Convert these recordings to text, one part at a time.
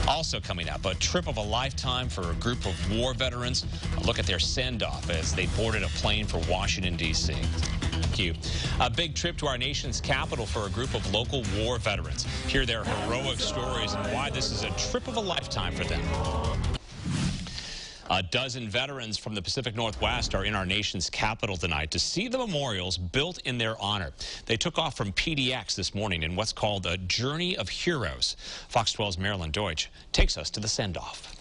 Also coming up, a trip of a lifetime for a group of war veterans. A look at their send-off as they boarded a plane for Washington, D.C. Thank you. A big trip to our nation's capital for a group of local war veterans. Hear their heroic stories and why this is a trip of a lifetime for them. A dozen veterans from the Pacific Northwest are in our nation's capital tonight to see the memorials built in their honor. They took off from PDX this morning in what's called a Journey of Heroes. Fox 12's Marilyn Deutsch takes us to the send-off.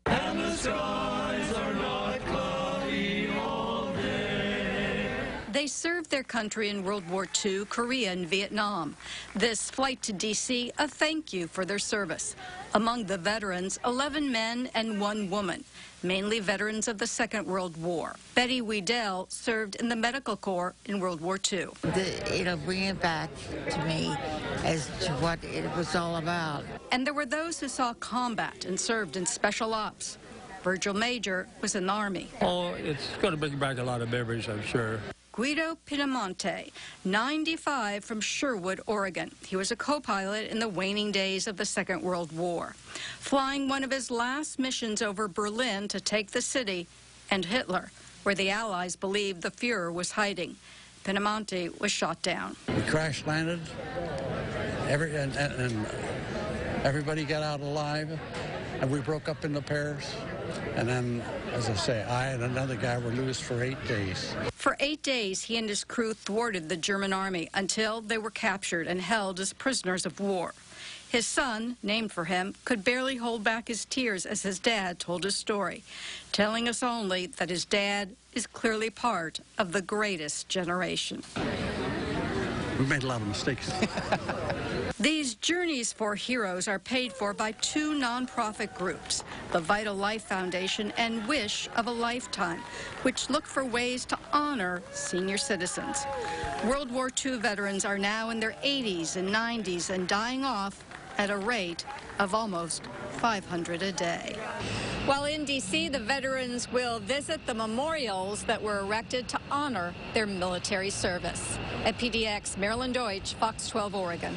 And the skies are not cloudy all day. They served their country in World War II, Korea, and Vietnam. This flight to D.C., a thank you for their service. Among the veterans, 11 men and 1 woman, mainly veterans of the Second World War. Betty Weedell served in the Medical Corps in World War II. It'll bring it back to me as to what it was all about. And there were those who saw combat and served in special ops. Virgil Major was in the Army. Oh, it's going to bring back a lot of memories, I'm sure. Guido Pinamonte, 95, from Sherwood, Oregon. He was a co-pilot in the waning days of the Second World War, flying one of his last missions over Berlin to take the city and Hitler, where the Allies believed the Fuhrer was hiding. Pinamonte was shot down. We crash landed, and everybody got out alive, and we broke up into pairs. And then, as I say, I and another guy were loose for 8 days. For 8 days, he and his crew thwarted the German army until they were captured and held as prisoners of war. His son, named for him, could barely hold back his tears as his dad told his story, telling us only that his dad is clearly part of the greatest generation. We made a lot of mistakes. These Journeys for Heroes are paid for by 2 nonprofit groups, the Vital Life Foundation and Wish of a Lifetime, which look for ways to honor senior citizens. World War II veterans are now in their 80s and 90s and dying off at a rate of almost 500 a day. While in D.C., the veterans will visit the memorials that were erected to honor their military service. At PDX, Marilyn Deutsch, Fox 12, Oregon.